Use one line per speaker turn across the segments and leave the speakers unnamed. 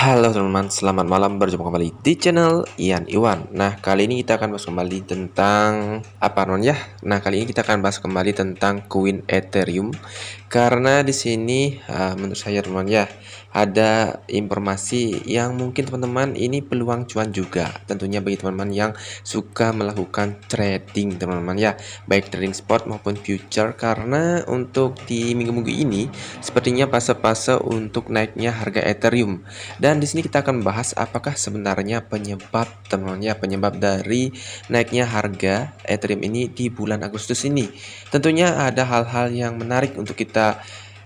Halo teman-teman, selamat malam, berjumpa kembali di channel Ian Iwan. Nah, kali ini kita akan bahas kembali tentang apa namanya? Nah, kali ini kita akan bahas kembali tentang koin Ethereum. Karena di sini menurut saya teman ya, ada informasi yang mungkin teman-teman ini peluang cuan juga. Tentunya bagi teman-teman yang suka melakukan trading teman-teman ya, baik trading spot maupun future, karena untuk di minggu-minggu ini sepertinya fase-fase untuk naiknya harga Ethereum. Dan di sini kita akan bahas apakah sebenarnya penyebab dari naiknya harga Ethereum ini di bulan Agustus ini. Tentunya ada hal-hal yang menarik untuk kita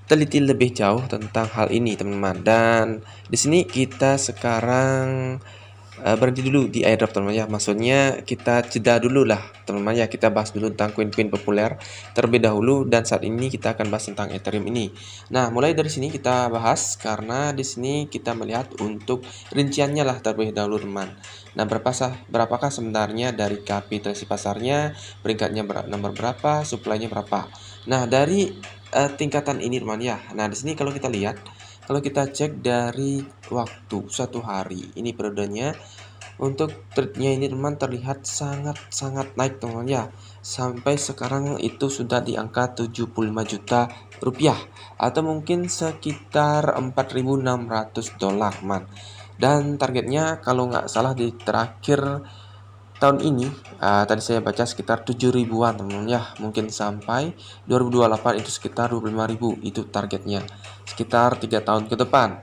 teliti lebih jauh tentang hal ini, teman-teman. Dan di sini kita sekarang berhenti dulu di airdrop, teman-teman ya. Maksudnya kita jeda dulu lah, teman-teman ya. Kita bahas dulu tentang koin-koin populer terlebih dahulu, dan saat ini kita akan bahas tentang Ethereum ini. Nah, mulai dari sini kita bahas karena di sini kita melihat untuk rinciannya lah terlebih dahulu, teman. Nah, berapakah sebenarnya dari kapitalisasi pasarnya, peringkatnya nomor berapa, supply-nya berapa. Nah, dari tingkatan ini, teman ya. Nah, di sini kalau kita lihat, kalau kita cek dari waktu satu hari ini periodenya, untuk trade-nya ini teman terlihat sangat naik teman ya. Sampai sekarang itu sudah di angka 75 juta rupiah atau mungkin sekitar 4.600 dolar man. Dan targetnya kalau nggak salah di terakhir tahun ini tadi saya baca sekitar 7 ribuan teman ya, mungkin sampai 2028 itu sekitar 25.000 itu targetnya, sekitar 3 tahun ke depan.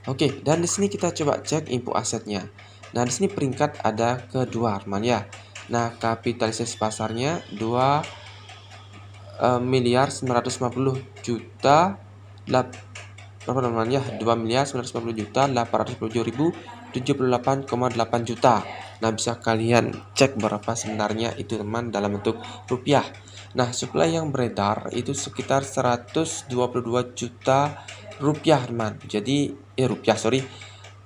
Oke, dan di sini kita coba cek info asetnya. Nah, di sini peringkat ada kedua teman ya. Nah, kapitalisasi pasarnya 2 miliar 950 juta berapa namanya, 2 miliar 950 juta 877.078,8 juta. Nah, bisa kalian cek berapa sebenarnya itu teman dalam bentuk rupiah. Nah, supply yang beredar itu sekitar 122 juta rupiah teman. Jadi rupiah, sorry,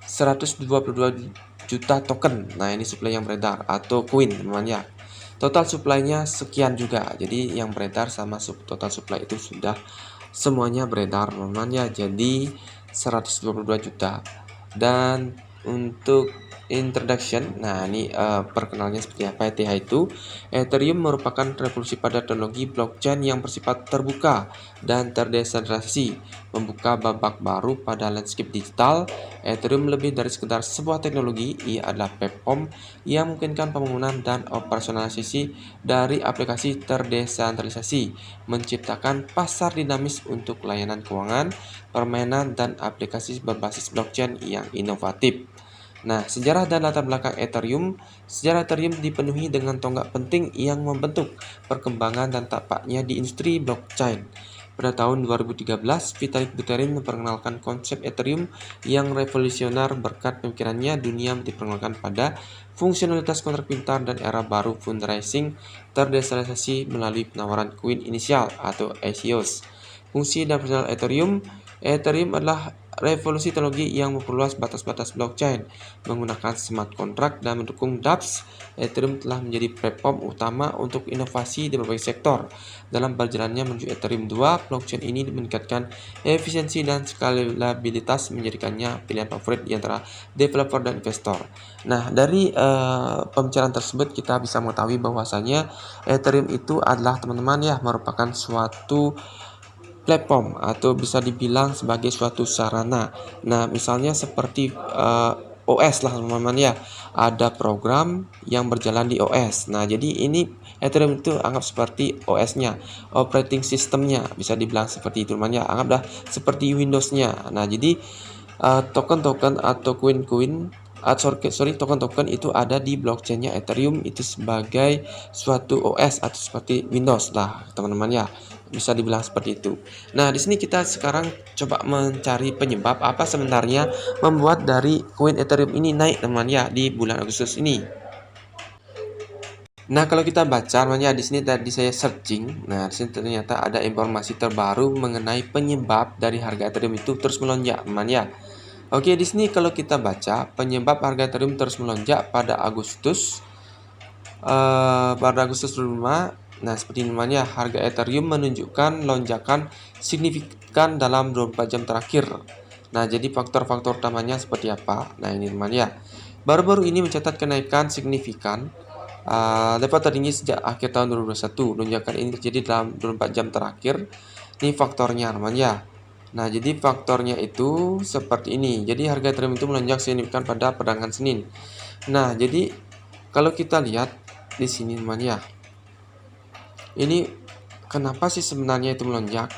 122 juta token. Nah, ini supply yang beredar atau koin teman ya. Total supply-nya sekian juga. Jadi yang beredar sama total supply itu sudah semuanya beredar teman-teman ya, jadi 122 juta. Dan untuk introduction, nah ini perkenalannya seperti apa. ETH itu Ethereum merupakan revolusi pada teknologi blockchain yang bersifat terbuka dan terdesentralisasi, membuka babak baru pada landscape digital. Ethereum lebih dari sekedar sebuah teknologi, ia adalah platform yang memungkinkan pembangunan dan operasionalisasi dari aplikasi terdesentralisasi, menciptakan pasar dinamis untuk layanan keuangan, permainan, dan aplikasi berbasis blockchain yang inovatif. Nah, sejarah dan latar belakang Ethereum. Sejarah Ethereum dipenuhi dengan tonggak penting yang membentuk perkembangan dan tapaknya di industri blockchain. Pada tahun 2013, Vitalik Buterin memperkenalkan konsep Ethereum yang revolusioner. Berkat pemikirannya, dunia diperkenalkan pada fungsionalitas kontrak pintar dan era baru fundraising terdesentralisasi melalui penawaran koin inisial atau ICOs. Fungsi dan fungsional Ethereum. Ethereum adalah revolusi teknologi yang memperluas batas-batas blockchain menggunakan smart contract dan mendukung dApps. Ethereum telah menjadi platform utama untuk inovasi di berbagai sektor. Dalam perjalanannya menuju Ethereum 2, blockchain ini meningkatkan efisiensi dan skalabilitas, menjadikannya pilihan favorit di antara developer dan investor. Nah, dari pembicaraan tersebut kita bisa mengetahui bahwasanya Ethereum itu adalah teman-teman ya, merupakan suatu platform atau bisa dibilang sebagai suatu sarana. Nah, misalnya seperti OS lah teman-teman ya, ada program yang berjalan di OS. Nah, jadi ini Ethereum itu anggap seperti OS-nya, operating systemnya, bisa dibilang seperti itu teman-teman ya, anggaplah seperti Windows-nya. Nah, jadi token-token atau koin-koin token-token itu ada di blockchainnya Ethereum itu sebagai suatu OS atau seperti Windows lah teman-teman ya, bisa dibilang seperti itu. Nah, di sini kita sekarang coba mencari penyebab apa sebenarnya membuat dari koin Ethereum ini naik teman ya di bulan Agustus ini. Nah, kalau kita baca namanya di sini tadi saya searching. Nah, di sini ternyata ada informasi terbaru mengenai penyebab dari harga Ethereum itu terus melonjak teman ya. Oke, di sini kalau kita baca penyebab harga Ethereum terus melonjak pada Agustus 2005. Nah, seperti namanya, harga Ethereum menunjukkan lonjakan signifikan dalam 24 jam terakhir. Nah, jadi faktor-faktor utamanya seperti apa? Nah, ini teman ya. Baru-baru ini mencatat kenaikan signifikan level tertinggi sejak akhir tahun 2021. Lonjakan ini terjadi dalam 24 jam terakhir. Ini faktornya teman ya. Nah, jadi faktornya itu seperti ini. Jadi harga Ethereum itu melonjak signifikan pada perdagangan Senin. Nah, jadi kalau kita lihat di sini teman ya. Ini kenapa sih sebenarnya itu melonjak?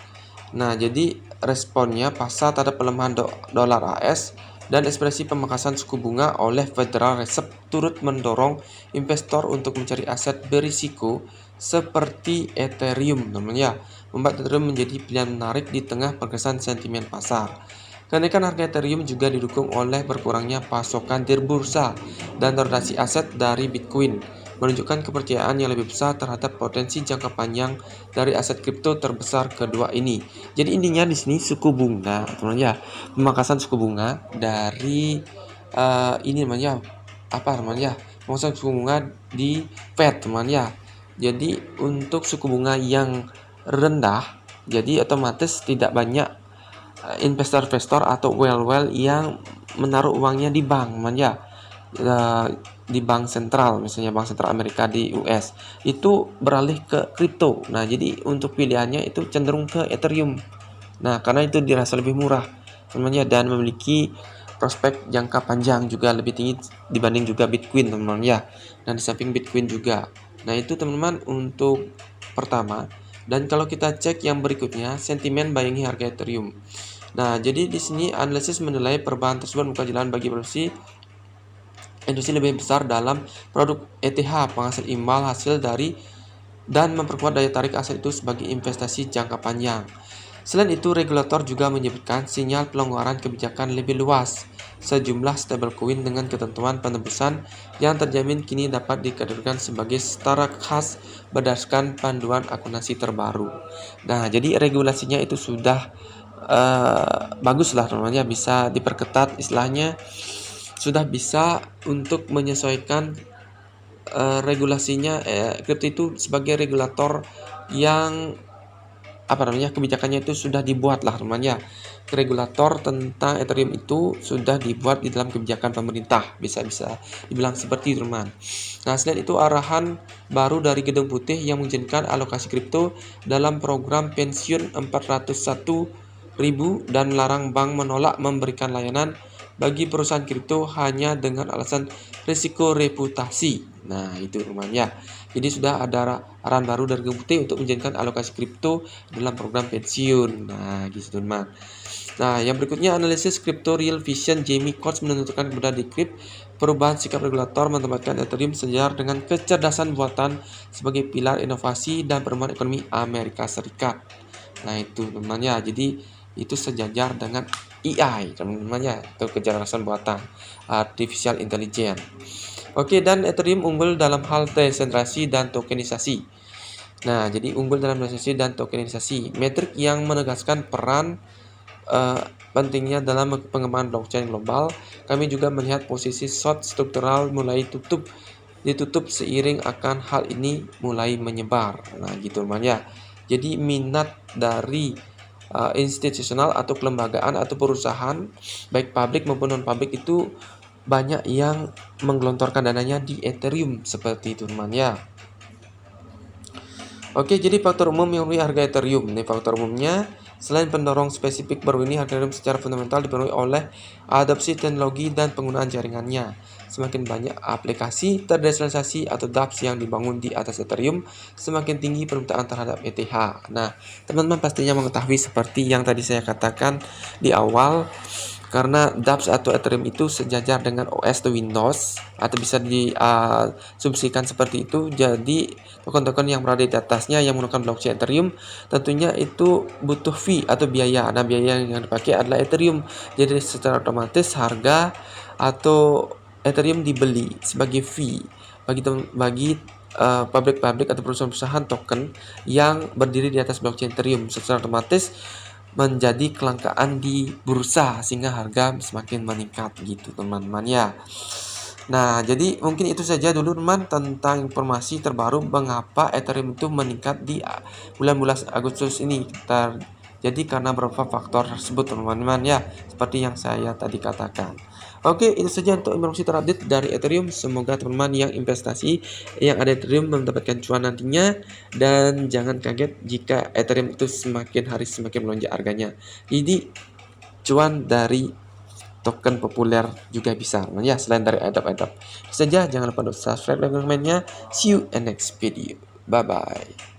Nah, jadi responnya pasar terhadap pelemahan dolar AS dan ekspresi pemangkasan suku bunga oleh Federal Reserve turut mendorong investor untuk mencari aset berisiko seperti Ethereum, namanya membuat Ethereum menjadi pilihan menarik di tengah pergerakan sentimen pasar. Kenaikan harga Ethereum juga didukung oleh berkurangnya pasokan di bursa dan rotasi aset dari Bitcoin, menunjukkan kepercayaan yang lebih besar terhadap potensi jangka panjang dari aset kripto terbesar kedua ini. Jadi intinya di sini suku bunga, teman ya, pemangkasan suku bunga dari ini namanya apa namanya? Pemangkasan suku bunga di Fed, teman ya. Jadi untuk suku bunga yang rendah, jadi otomatis tidak banyak investor-investor atau well-well yang menaruh uangnya di bank, teman ya. Di bank sentral, misalnya bank sentral Amerika di US itu beralih ke kripto. Nah, jadi untuk pilihannya itu cenderung ke Ethereum. Nah, karena itu dirasa lebih murah teman-teman, dan memiliki prospek jangka panjang juga lebih tinggi dibanding juga Bitcoin, teman-teman ya. Dan di samping Bitcoin juga. Nah, itu teman-teman untuk pertama. Dan kalau kita cek yang berikutnya, sentimen buying harga Ethereum. Nah, jadi di sini analisis menilai perubahan tersebut membuka jalan bagi industri lebih besar dalam produk ETH, penghasil imbal hasil dari dan memperkuat daya tarik aset itu sebagai investasi jangka panjang. Selain itu, regulator juga menyebutkan sinyal pelonggaran kebijakan lebih luas. Sejumlah stablecoin dengan ketentuan penebusan yang terjamin kini dapat dikategorikan sebagai setara khas berdasarkan panduan akuntansi terbaru. Nah, jadi regulasinya itu sudah bagus lah namanya, bisa diperketat istilahnya, sudah bisa untuk menyesuaikan regulasinya. Kripto itu sebagai regulator yang kebijakannya itu sudah dibuat lah namanya. Regulator tentang Ethereum itu sudah dibuat di dalam kebijakan pemerintah, bisa dibilang seperti itu teman. Nah, selain itu arahan baru dari Gedung Putih yang mengizinkan alokasi kripto dalam program pensiun 401.000 dan melarang bank menolak memberikan layanan bagi perusahaan kripto hanya dengan alasan risiko reputasi. Nah, itu teman-teman. Jadi sudah ada arahan baru dari Gedung Putih untuk menjadikan alokasi kripto dalam program pensiun. Nah, gitu teman. Nah, yang berikutnya analisis kripto Real Vision Jamie Coates menentukan kepada Decrypt perubahan sikap regulator menempatkan Ethereum sejajar dengan kecerdasan buatan sebagai pilar inovasi dan perkembangan ekonomi Amerika Serikat. Nah, itu teman-teman. Jadi itu sejajar dengan AI teman-teman, atau kecerdasan buatan artificial intelligence. Oke, dan Ethereum unggul dalam hal desentralisasi dan tokenisasi. Nah, jadi unggul dalam desentralisasi dan tokenisasi, metrik yang menegaskan peran pentingnya dalam pengembangan blockchain global. Kami juga melihat posisi short struktural mulai ditutup seiring akan hal ini mulai menyebar. Nah, gitu teman. Jadi minat dari institusional atau kelembagaan atau perusahaan baik publik maupun non publik itu banyak yang menggelontorkan dananya di Ethereum seperti itu teman ya. Oke, jadi faktor umum yang mempengaruhi harga Ethereum. Ini faktor umumnya, selain pendorong spesifik baru ini, harga Ethereum secara fundamental dipengaruhi oleh adopsi teknologi dan penggunaan jaringannya. Semakin banyak aplikasi terdesentralisasi atau dApps yang dibangun di atas Ethereum, semakin tinggi permintaan terhadap ETH. Nah, teman-teman pastinya mengetahui seperti yang tadi saya katakan di awal, karena dApps atau Ethereum itu sejajar dengan OS atau Windows, atau bisa disubsidikan seperti itu. Jadi token-token yang berada di atasnya yang menggunakan blockchain Ethereum tentunya itu butuh fee atau biaya. Nah, biaya yang dipakai adalah Ethereum. Jadi secara otomatis harga atau Ethereum dibeli sebagai fee bagi pabrik-pabrik atau perusahaan-perusahaan token yang berdiri di atas blockchain Ethereum. Secara otomatis menjadi kelangkaan di bursa sehingga harga semakin meningkat gitu teman-teman ya. Nah, jadi mungkin itu saja dulu teman tentang informasi terbaru mengapa Ethereum itu meningkat di bulan-bulan Agustus ini, sekitar Jadi karena beberapa faktor tersebut teman-teman ya, seperti yang saya tadi katakan. Oke, itu saja untuk informasi terupdate dari Ethereum. Semoga teman-teman yang investasi yang ada Ethereum mendapatkan cuan nantinya, dan jangan kaget jika Ethereum itu semakin hari semakin melonjak harganya. Jadi cuan dari token populer juga bisa ya, selain dari airdrop. Itu saja, jangan lupa untuk subscribe dan komennya. See you in next video. Bye bye.